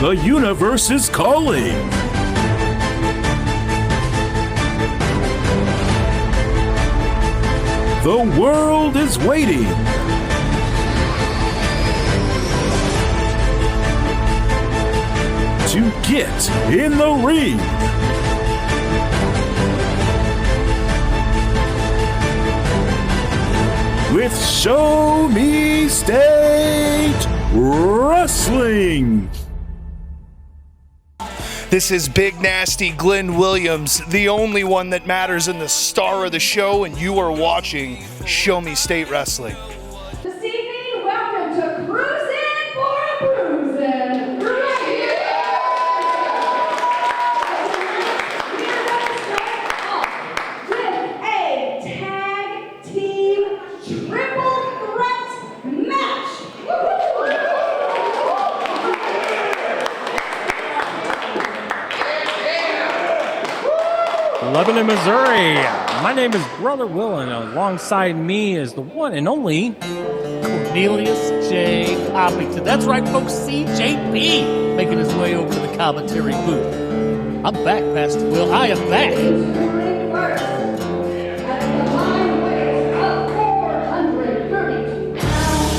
The universe is calling. The world is waiting. To get in the ring. With Show Me State Wrestling. This is Big Nasty Glenn Williams, the only one that matters and the star of the show, and you are watching Show Me State Wrestling. This evening, welcome to Cruisin for a Bruisin. With a tag team triple threat match. Lebanon, Missouri. My name is Brother Will, and alongside me is the one and only Cornelius J. Hoppington. That's right, folks. CJP making his way over to the commentary booth. I'm back, Pastor Will. I am back. First, at the high weight of 432 pounds,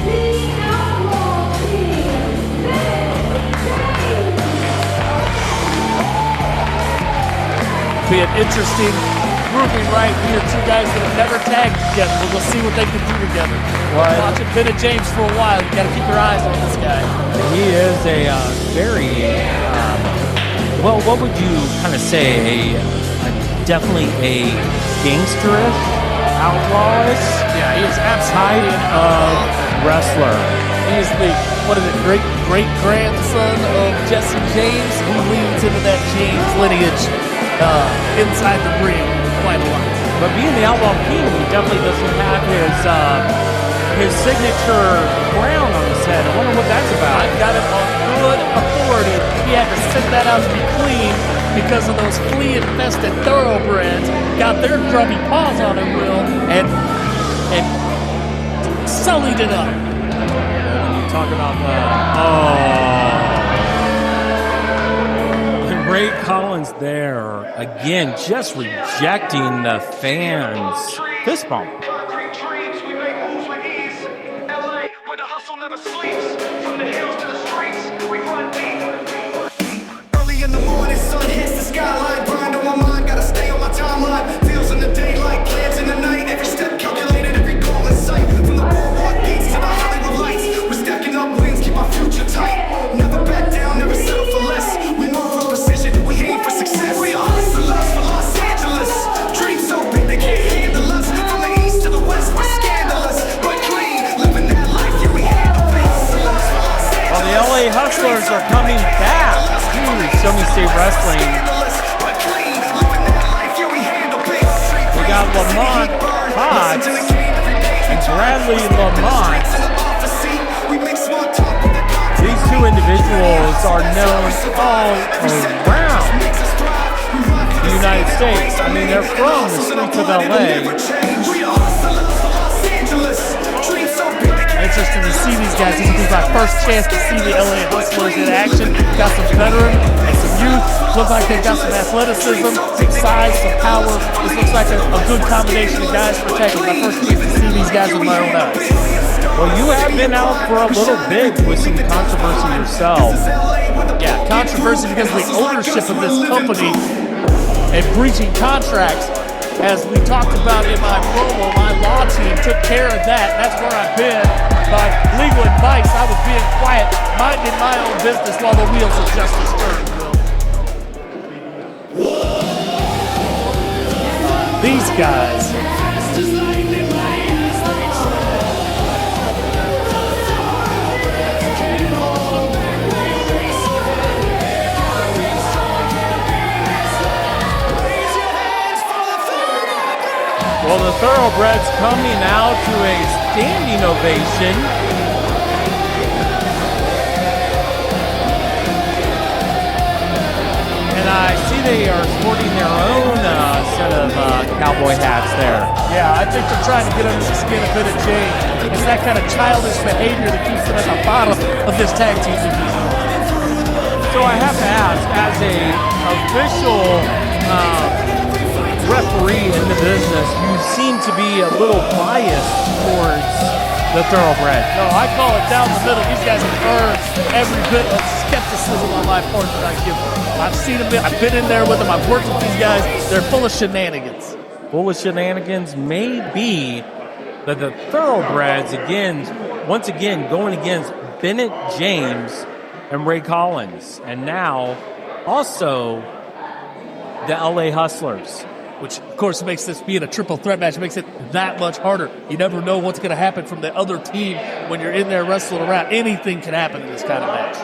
the Outlaw King Bennett James. Be an interesting grouping right here. Two guys that have never tagged together. We'll see what they can do together. Watching Bennett James for a while. You got to keep your eyes on this guy. He is a very, well, what would you kind of say? Definitely a gangsterish, outlawish Yeah, he is type absolutely of wrestler. He is the great grandson of Jesse James, who leans into that James lineage inside the ring quite a lot. But being the Outlaw King, he definitely doesn't have his signature crown on his head. I wonder what that's about. I've got it on good authority. He had to send that out to be clean because of those flea-infested thoroughbreds got their grubby paws on him, Will, and sullied it up. Talk about and Ray Collins there again, just rejecting the fans. Fist bump. Early in the morning, sun hits the skyline. Grind on my mind, gotta stay on my timeline. Feels in the daylight, plans in the night. Every step calculated, every goal in sight. From the boardwalk gates to the Hollywood lights, we're stacking up wins, keep our future tight. Never back down, never settle for less. We move for precision, we aim for success. We are hustlers for Los Angeles. Dreams so big they can't handle us. From the east to the west, we're scandalous, but clean. Living that life, yeah, we handle things. Well, the LA Hustlers are coming back to Show Me State Wrestling. We got Lamont Potts and Bradley Lamont. These two individuals are known all around the United States. I mean, they're from the streets of LA. Interesting to see these guys. This will be my first chance to see the LA Hustlers in action. Got some veteran and some youth. Looks like they've got some athleticism, some size, some power. This looks like a good combination of guys for tackling. My first chance to see these guys with my own eyes. Well, you have been out for a little bit with some controversy yourself. Yeah, controversy because of the ownership of this company and breaching contracts. As we talked about in my promo, my law team took care of that. That's where I've been. By legal advice, I was being quiet, minding my own business while the wheels of justice turned. These guys. Well, the Thoroughbreds coming out to a standing ovation. And I see they are sporting their own set of cowboy hats there. Yeah, I think they're trying to get under the skin a bit of James. It's that kind of childish behavior that keeps them at the bottom of this tag team division. ask, as a official referee in the business, you seem to be a little biased towards the Thoroughbred. No, I call it down the middle. These guys have earned every bit of skepticism on my part that I give them. I've seen them. I've been in there with them. I've worked with these guys. They're full of shenanigans. Full of shenanigans may be that the Thoroughbreds, once again, going against Bennett James and Ray Collins. And now, also, the LA Hustlers. Which, of course, makes this being a triple threat match, makes it that much harder. You never know what's going to happen from the other team when you're in there wrestling around. Anything can happen in this kind of match.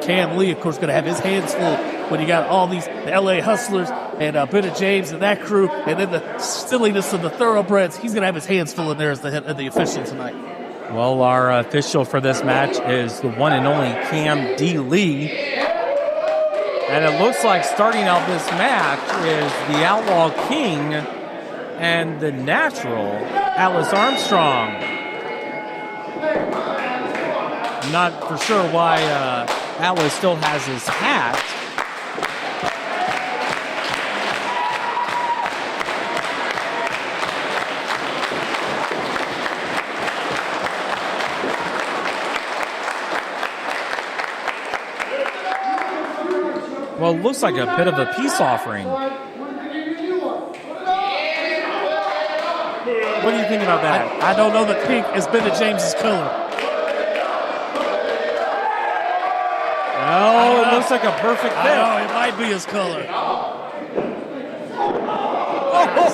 Cam Lee, of course, going to have his hands full when you got all these the LA Hustlers and Bennett James and that crew, and then the silliness of the Thoroughbreds. He's going to have his hands full in there as the head of the official tonight. Well, our official for this match is the one and only Cam D. Lee. And it looks like starting out this match is the Outlaw King and the Natural, Alice Armstrong. I'm not for sure why Alice still has his hat. Well, it looks like a bit of a peace offering. What do you think about that? I don't know that pink is Bennett James's color. Oh, it looks like a perfect fit. I know, it might be his color.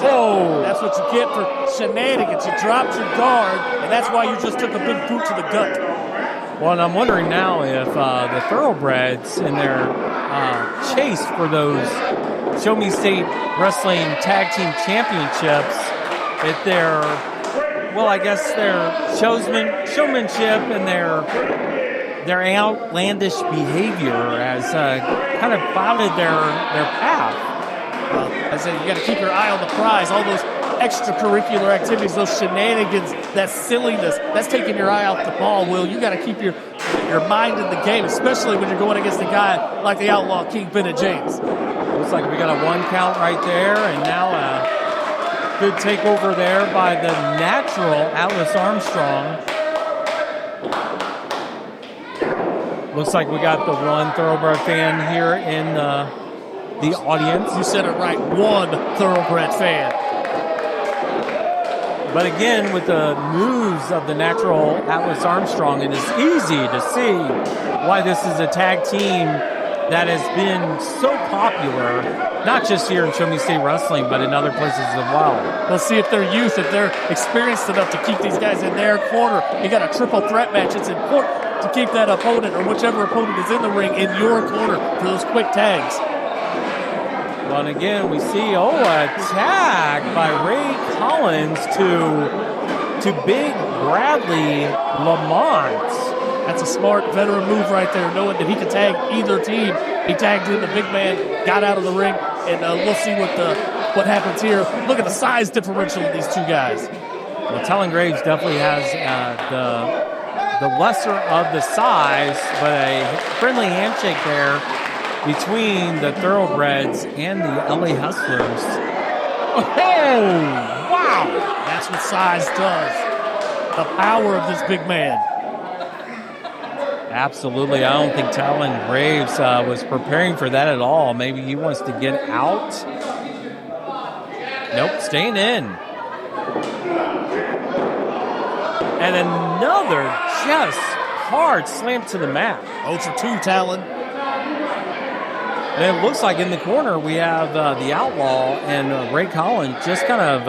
Oh! That's what you get for shenanigans. You dropped your guard, and that's why you just took a big boot to the gut. Well, and I'm wondering now if the Thoroughbreds in their chase for those Show Me State Wrestling Tag Team Championships, if their, well, I guess their showmanship and their outlandish behavior has kind of clouded their path. I said you got to keep your eye on the prize. All those extracurricular activities, those shenanigans, that silliness, that's taking your eye off the ball, Will. You got to keep your mind in the game, especially when you're going against a guy like the Outlaw King Bennett James. Looks like we got a 1 count right there, and now a good takeover there by the Natural, Alice Armstrong. Looks like we got the one Thoroughbred fan here in the audience. You said it right, one Thoroughbred fan. But again, with the moves of the Natural Atlas Armstrong, it is easy to see why this is a tag team that has been so popular, not just here in Show Me State Wrestling, but in other places as well. Let's see if they're youth, if they're experienced enough to keep these guys in their corner. You got a triple threat match. It's important to keep that opponent or whichever opponent is in the ring in your corner for those quick tags. Well, and again, we see, a tag by Ray Collins to Big Bradley Lamont. That's a smart veteran move right there, knowing that he can tag either team. He tagged in the big man, got out of the ring, and we'll see what happens here. Look at the size differential of these two guys. Well, Talon Graves definitely has the lesser of the size, but a friendly handshake there between the Thoroughbreds and the LA Hustlers. Oh, wow! That's what size does. The power of this big man. Absolutely. I don't think Talon Graves was preparing for that at all. Maybe he wants to get out. Nope, staying in. And another just hard slam to the mat. 0 for 2, Talon. And it looks like in the corner we have the Outlaw and Ray Collins just kind of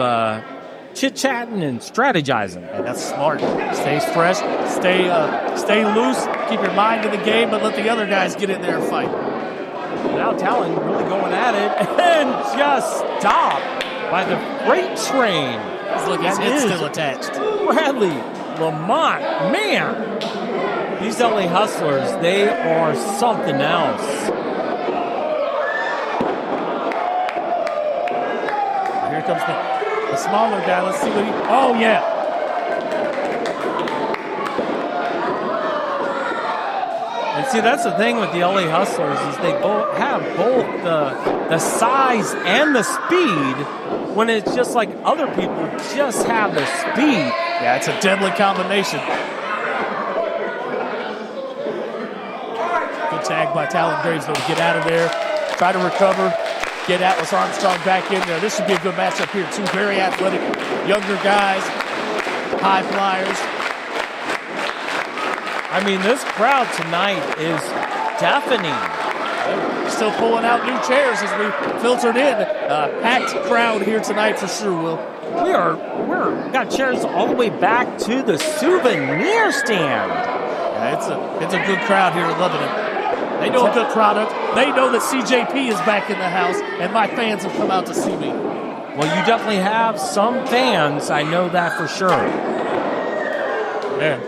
chit-chatting and strategizing. And that's smart. Stay fresh, stay loose, keep your mind in the game, but let the other guys get in there and fight. Now Talon really going at it and just stopped by the freight train. Look, his head's still attached. Bradley Lamont, man, these LA Hustlers, they are something else. Here comes the smaller guy. Let's see what he... Oh, yeah. And see, that's the thing with the LA Hustlers is they both have both the size and the speed, when it's just like other people just have the speed. Yeah, it's a deadly combination. Good tag by Talon Graves, though, to get out of there. Try to recover. Get Atlas Armstrong back in there. This should be a good matchup here. Two very athletic, younger guys, high flyers. I mean, this crowd tonight is deafening. Still pulling out new chairs as we filtered in. Packed crowd here tonight for sure, Will. We're got chairs all the way back to the souvenir stand. Yeah, it's a good crowd here, loving it. They know a good product. They know that CJP is back in the house, and my fans have come out to see me. Well, you definitely have some fans. I know that for sure. Yeah.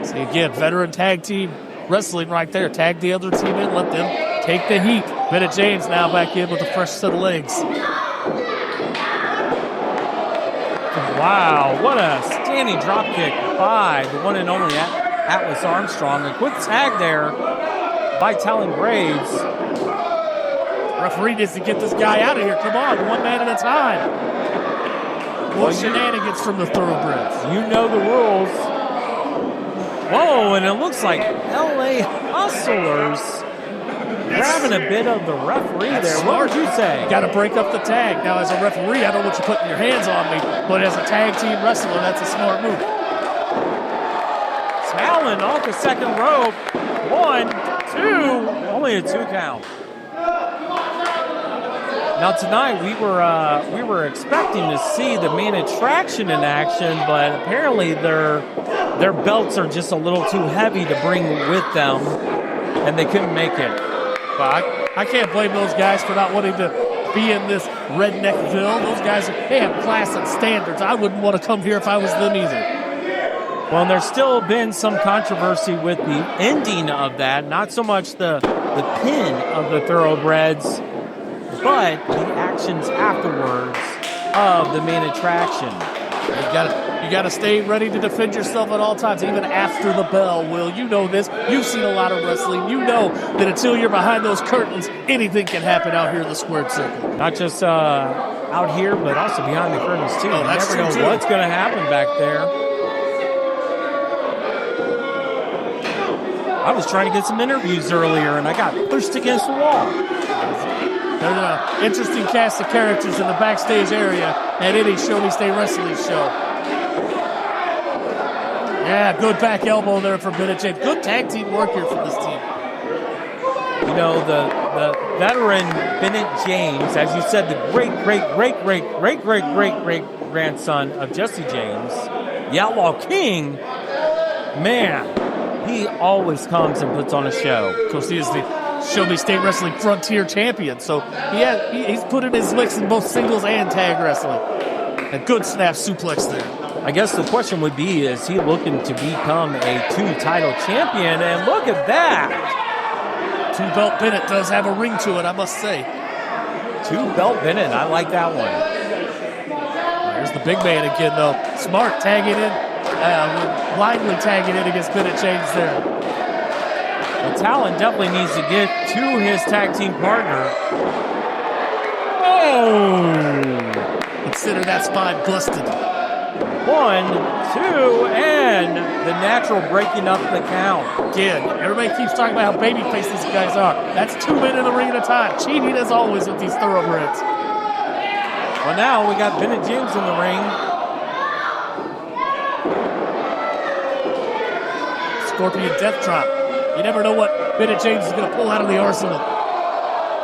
See, again, veteran tag team wrestling right there. Tag the other team in, let them take the heat. Bennett James now back in with a fresh set of legs. Wow, what a standing dropkick by the one and only Atlas Armstrong. A quick tag there by Talon Graves. Referee needs to get this guy out of here. Come on, one man at a time. More shenanigans from the Thoroughbreds. You know the rules. Whoa, and it looks like LA Hustlers grabbing a bit of the referee there. Smart. What would you say? Got to break up the tag. Now, as a referee, I don't want you putting your hands on me, but as a tag team wrestler, that's a smart move. Talon off the second rope. 1, 2, only a 2 count. Now tonight we were expecting to see the main attraction in action, but apparently their belts are just a little too heavy to bring with them, and they couldn't make it. Well, I can't blame those guys for not wanting to be in this redneckville. Those guys, they have class and standards. I wouldn't want to come here if I was them either. Well, and there's still been some controversy with the ending of that. Not so much the pin of the Thoroughbreds, but the actions afterwards of the main attraction. You got to stay ready to defend yourself at all times, even after the bell, Will. You know this. You've seen a lot of wrestling. You know that until you're behind those curtains, anything can happen out here in the squared circle. Not just out here, but also behind the curtains, too. Oh, that's you never true, know too. what's going to happen back there. I was trying to get some interviews earlier, and I got pushed against the wall. There's an interesting cast of characters in the backstage area at any Show Me Stay Wrestling show. Yeah, good back elbow there for Bennett James. Good tag team work here from this team. You know, the veteran Bennett James, as you said, the great-great-great-great-great-great-great-grandson of Jesse James, the Outlaw King, man, he always comes and puts on a show. Of course, he is the Show Me State Wrestling Frontier Champion, so he's put in his licks in both singles and tag wrestling. A good snap suplex there. I guess the question would be, is he looking to become a 2-title champion? And look at that. 2-belt Bennett does have a ring to it, I must say. 2-belt Bennett, I like that one. There's the big man again, though. Smart tagging in, blindly tagging in against Bennett James there. Well, Talon definitely needs to get to his tag team partner. Oh! Consider that spine busted. 1, 2, and the natural breaking up the count. Again, everybody keeps talking about how babyface these guys are. That's 2 men in the ring at a time. Cheating as always with these Thoroughbreds. Well, now we got Bennett James in the ring. Scorpion Death Drop. You never know what Bennett James is going to pull out of the arsenal.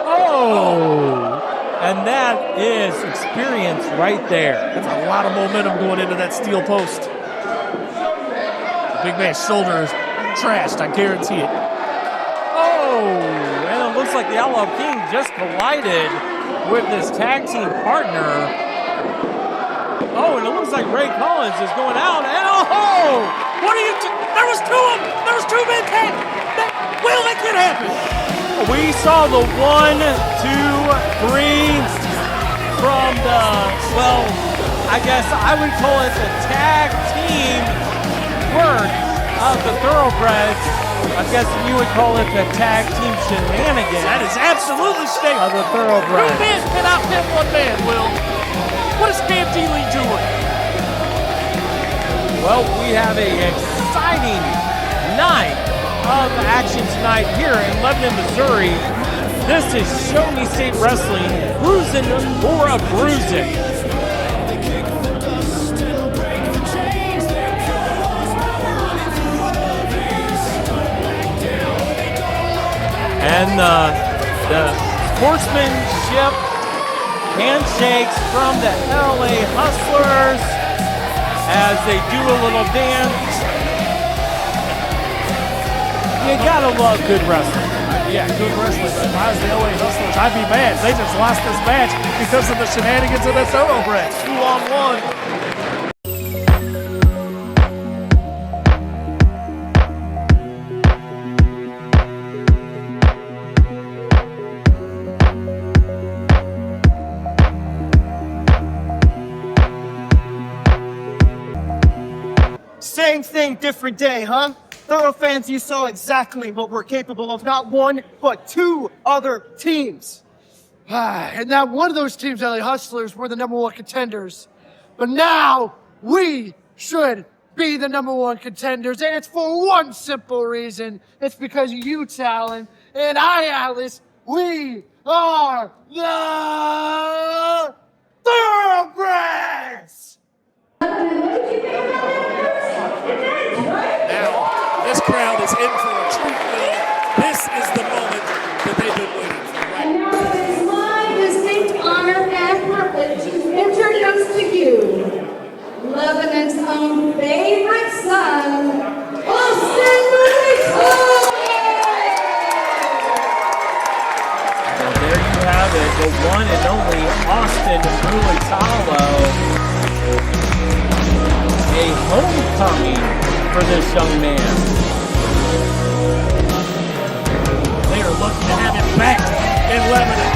Oh! And that is experience right there. That's a lot of momentum going into that steel post. The big man's shoulder is trashed, I guarantee it. Oh! And it looks like the Outlaw King just collided with his tag team partner. Oh, and it looks like Ray Collins is going out. And oh! What are you doing? There was 2 of them! There was 2 men tag! Well, that could happen! We saw the 1, 2, 3 from the, well, I guess I would call it the tag team work of the Thoroughbreds. I guess you would call it the tag team shenanigans. That is absolutely state. Of the Thoroughbreds. Two men cannot pin one man, Will. What is KFT Lee doing? Well, we have an exciting night of action tonight here in Lebanon, Missouri. This is Show Me State Wrestling, Cruisin for a Bruisin. And the sportsmanship handshakes from the LA Hustlers as they do a little dance. You gotta love good wrestling. Yeah, good wrestling. But if I was the LA Hustlers, I'd be mad. They just lost this match because of the shenanigans of the Thoroughbreds. 2-on-1. Same thing, different day, huh? Thorough fans, you saw exactly what we're capable of. Not one, but two other teams. And now one of those teams, LA Hustlers, were the #1 contenders. But now we should be the #1 contenders. And it's for one simple reason. It's because you, Talon, and I, Alice, we are the Thoroughbreds! Now, this crowd is in for a treat, Will. This is the moment that they've been waiting for. And now it is my distinct honor and privilege to introduce to you Lebanon's own favorite son, Austin Mulitalo! Well, there you have it, the one and only Austin Mulitalo. A homecoming for this young man. They are looking to have him back in Lebanon.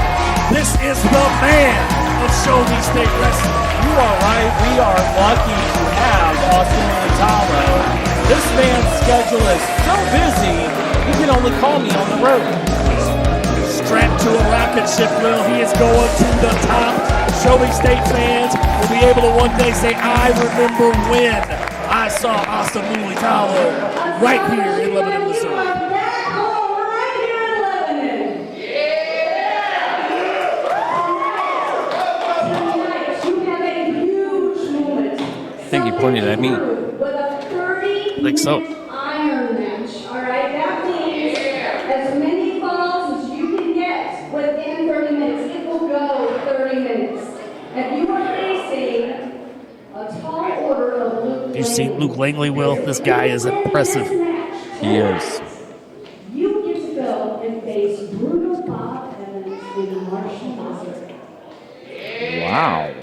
This is the man of Show Me State Wrestling. You are right. We are lucky to have Austin Mulitalo. This man's schedule is so busy, he can only call me on the road. Strapped to a rocket ship, Will. He is going to the top. Show Me State fans will be able to one day say, I remember when I saw Austin Mulitalo right here in Lebanon, Missouri. Back home right here in Lebanon. Tonight, you have a huge moment. I think he pointed at me. With a 30 I think so. iron match. All right, that means as many falls as you can get within 30 minutes. It will go 30 minutes. And you are facing a tall order of Luke. You've seen Luke Langley, Will. This guy is impressive. He is. You get to go and face Bruno Bob Evans in Marshall, Missouri. Wow.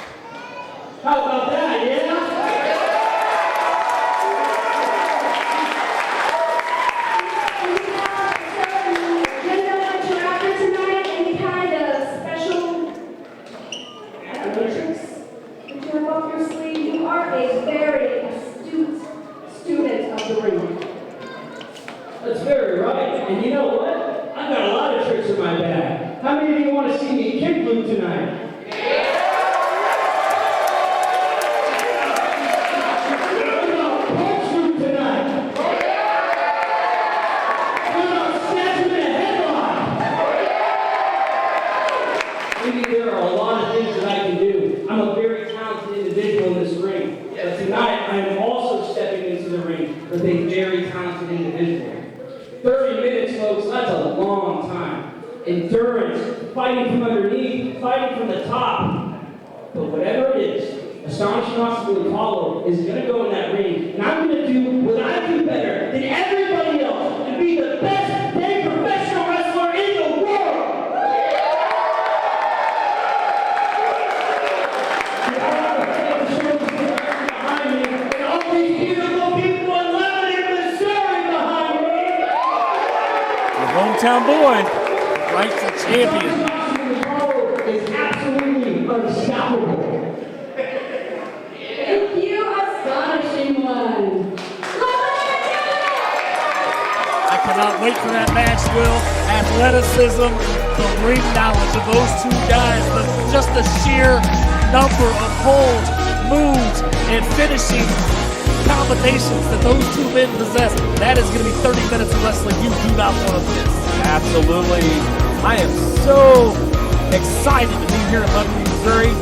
How about that, yeah? That's very right. And you know what? I've got a lot of tricks in my bag. How many of you want to see me kick Luke tonight? Punch Luke tonight. Snatch him in a headlock. Maybe there are a lot of things that I can do. I'm a very talented individual in this ring. But tonight, I am also stepping into the ring with a very talented individual. 30 minutes, folks, that's a long time. Endurance, fighting from underneath, fighting from the top. But whatever it is, Astonishing Austin Mulitalo is going to go in that ring, and I'm going to do what I do better than everybody else, and be the best damn professional wrestler in the world! Behind me, and all these beautiful people in Lebanon, Missouri behind me! The hometown boy. Rightful champion. Is absolutely unstoppable. Thank you, Astonishing One. I Cannot wait for that match, Will. Athleticism, the ring knowledge of those two guys, just the sheer number of holds, moves, and finishing combinations that those two men possess. That is going to be 30 minutes of wrestling you do not want to miss. Absolutely. I am so excited to be here in Lebanon, Missouri.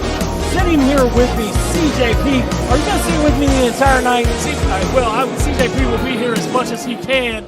Sitting here with me, CJP. Are you going to sit with me the entire night? CJP will be here as much as he can.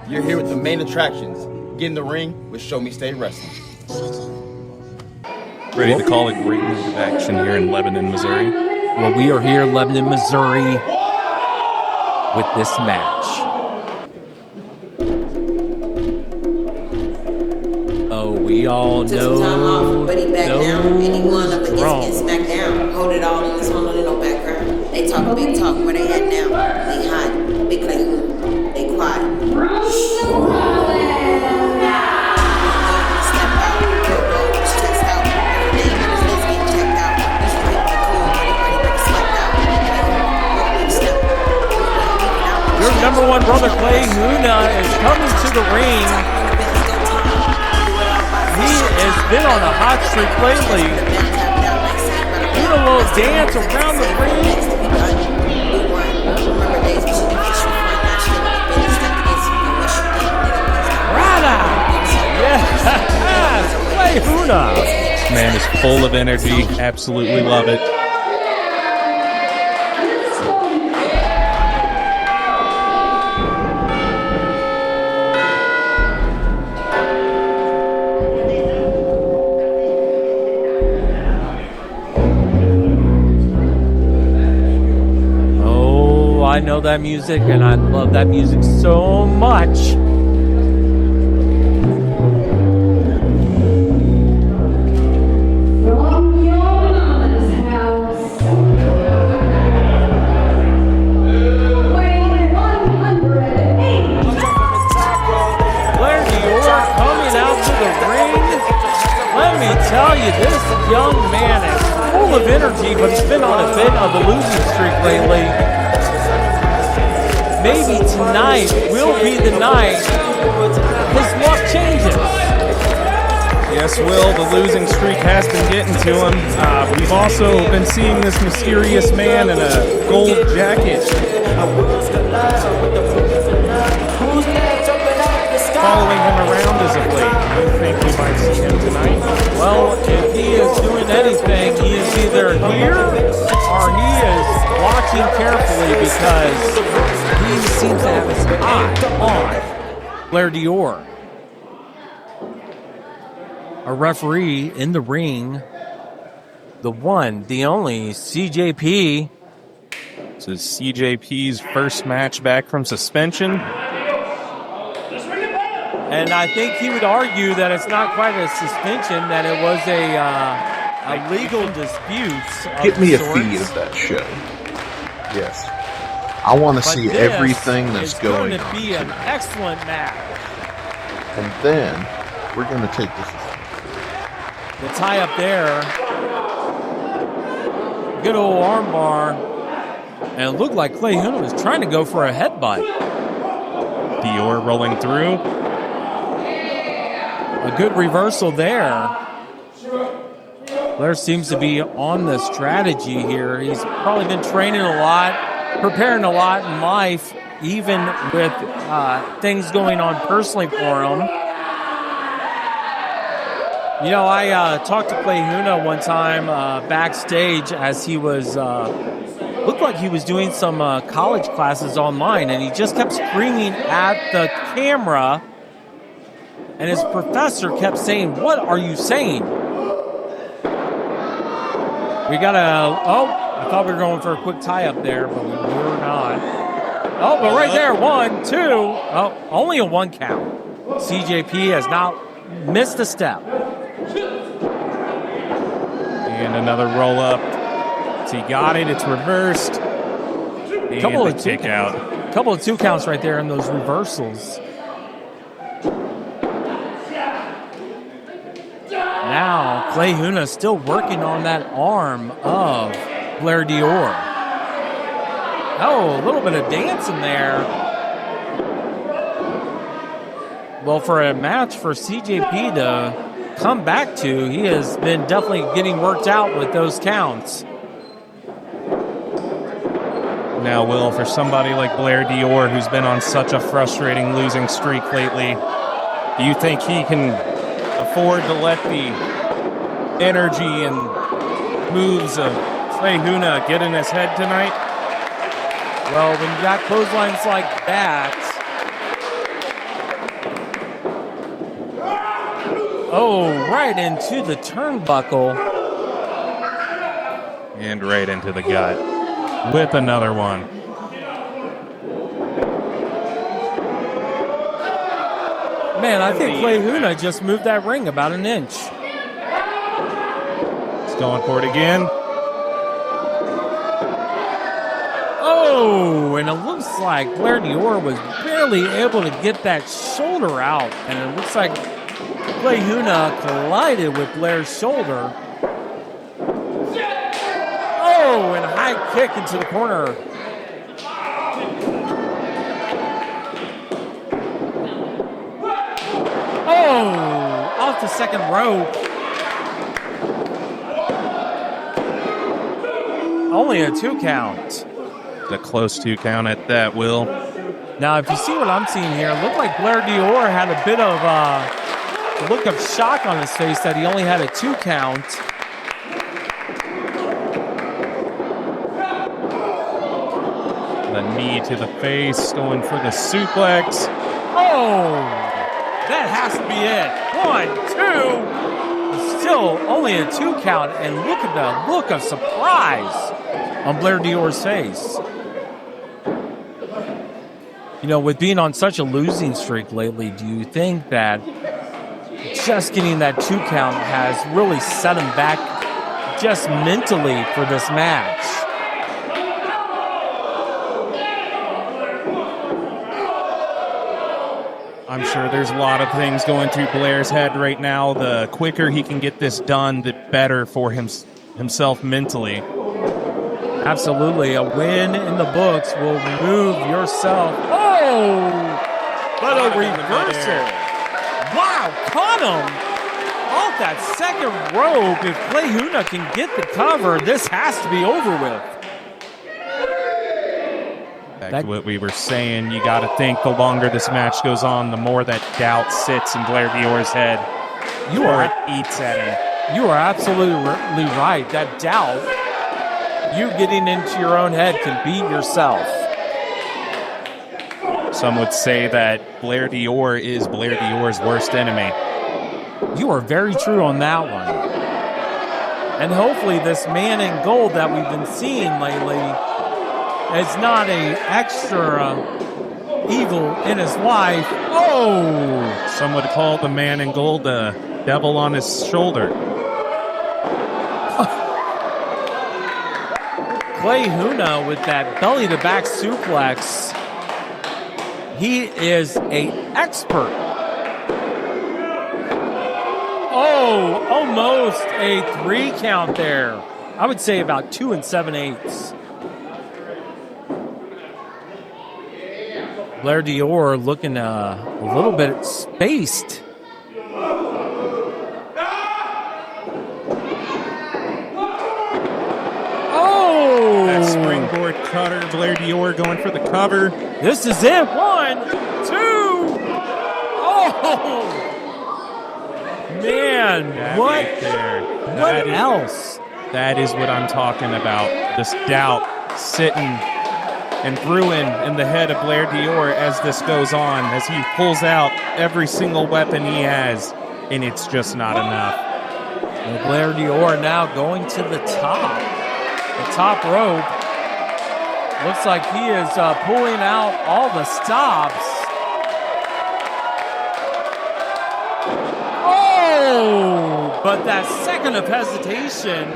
You're here with the main attractions. Get in the ring with Show Me State Wrestling. Ready to call a great move of action here in Lebanon, Missouri. Well, we are here in Lebanon, Missouri with this match. Oh, we all know. Took some time off, but he back down. Anyone up against get smacked down. Hold it all in this one little background. They talk a big talk, where they at now? They hot, big Clay Huna. They quiet. Your number one brother, Clay Huna, is coming to the ring. He has been on a hot streak lately. Doing a little dance around the ring. Rada! Yes! Clay Huna! This man is full of energy. Absolutely love it. I know that music, and I love that music so much. From your mama's house, weighing 108. Blaire Dior coming out to the ring. Let me tell you, this young man is full of energy, but he's been on a bit of a losing streak lately. Maybe tonight will be the night his luck changes. Yes, Will, the losing streak has been getting to him. We've also been seeing this mysterious man in a gold jacket following him around as of late. Do you think we might see him tonight? Well, if he is doing anything, he is either here or he is watching carefully, because he seems to have his eye on Blaire Dior. A referee in the ring, the one, the only, CJP. This is CJP's first match back from suspension. And I think he would argue that it's not quite a suspension, that it was a legal dispute. Get me a feed of that show. Yes. I want to see everything that's going on. It's going to be an excellent match. And then we're going to take this. The tie up there. Good old armbar. And it looked like Clay Huna was trying to go for a headbutt. Dior rolling through. A good reversal there. Blair seems to be on the strategy here. He's probably been training a lot, preparing a lot in life, even with things going on personally for him. You know, I talked to Clay Huna one time backstage as he was, looked like he was doing some college classes online, and he just kept screaming at the camera, and his professor kept saying, "What are you saying?" We got I thought we were going for a quick tie-up there, but we were not. Oh, but right there, 1, 2. Oh, only a 1 count. CJP has not missed a step. And another roll-up. So he got it. It's reversed. And Couple of kick out. Couple of 2 counts right there in those reversals. Now, Clay Huna still working on that arm of Blaire Dior. Oh, a little bit of dancing there. Well, for a match for CJP to come back to, he has been definitely getting worked out with those counts. Now, Will, for somebody like Blaire Dior, who's been on such a frustrating losing streak lately, do you think he can afford to let the energy and moves of Clay Huna get in his head tonight? Well, when you got clotheslines like that, oh, right into the turnbuckle. And right into the gut with another one. Man, I think Clay Huna just moved that ring about an inch. He's going for it again. Oh, and it looks like Blaire Dior was barely able to get that shoulder out. And it looks like Clay Huna collided with Blair's shoulder. Oh, and a high kick into the corner. Oh, off the second rope. Only a 2 count. The close 2 count at that, Will. Now, if you see what I'm seeing here, it looked like Blaire Dior had a bit of a look of shock on his face that he only had a 2 count. The knee to the face, going for the suplex. Oh, that has to be it. 1, 2. Still only a 2 count, and look at the look of surprise on Blaire Dior's face. You know, with being on such a losing streak lately, do you think that just getting that 2 count has really set him back just mentally for this match? I'm sure there's a lot of things going through Blair's head right now. The quicker he can get this done, the better for himself mentally. Absolutely. A win in the books will remove yourself. Oh! But a reversal. Wow, caught him off that second rope. If Clay Huna can get the cover, this has to be over with. Back to what we were saying, you got to think the longer this match goes on, the more that doubt sits in Blaire Dior's head. It eats at him. You are absolutely right. That doubt, you getting into your own head, can beat yourself. Some would say that Blaire Dior is Blaire Dior's worst enemy. You are very true on that one. And hopefully this man in gold that we've been seeing lately is not a extra evil in his life. Oh! Some would call the man in gold the devil on his shoulder. Clay Huna with that belly-to-back suplex. He is an expert. Oh, almost a 3 count there. I would say about 2 7/8. Blaire Dior looking a little bit spaced. Oh! That springboard cutter, Blaire Dior going for the cover. This is it. 1, 2. Oh! Man, what? Right there. What else? That is what I'm talking about. This doubt sitting and brewing in the head of Blaire Dior as this goes on, as he pulls out every single weapon he has, and it's just not enough. And Blaire Dior now going to the top rope. Looks like he is pulling out all the stops. Oh, but that second of hesitation.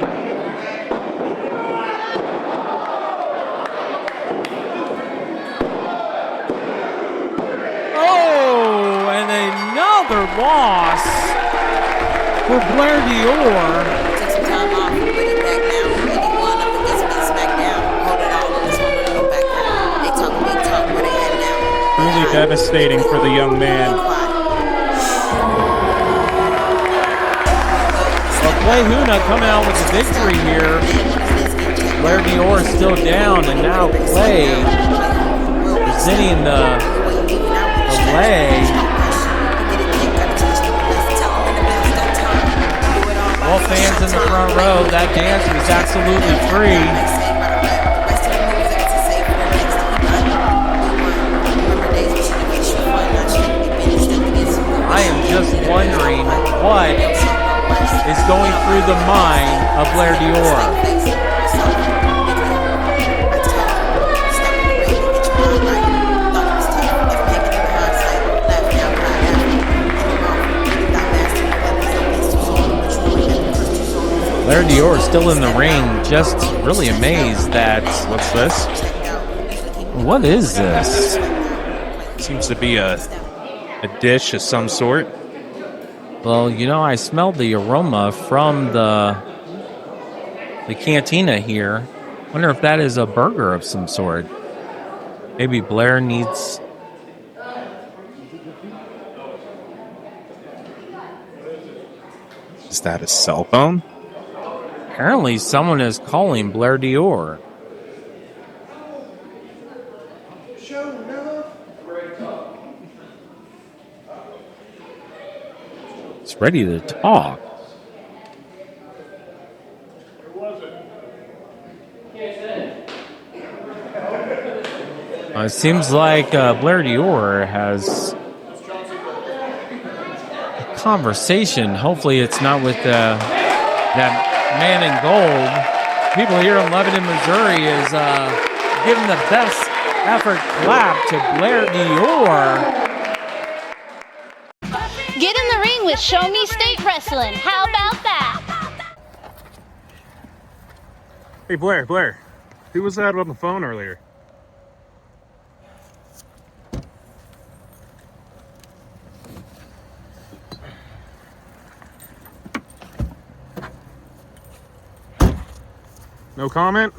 Oh, and another loss for Blaire Dior. Take some time off, bring it back now. Anyone up against me, smack down. Hold it all in this one little background. They talk big talk, where they at now. Truly devastating for the young man. Well, Clay Huna coming out with the victory here. Blaire Dior is still down, and now Clay presenting the leg. All fans in the front row, that dance was absolutely free. I am just wondering what is going through the mind of Blaire Dior. Blaire Dior is still in the ring, just really amazed that... What's this? What is this? Seems to be a dish of some sort. Well, you know, I smelled the aroma from the cantina here. Wonder if that is a burger of some sort. Maybe Blair needs... Is that a cell phone? Apparently someone is calling Blaire Dior. It's ready to talk. It seems like Blaire Dior has a conversation. Hopefully it's not with that man in gold. People here in Lebanon, Missouri is giving the best effort clap to Blaire Dior. Get in the ring with Show Me State Wrestling. How about that? Hey, Blair. Who was that on the phone earlier? No comment?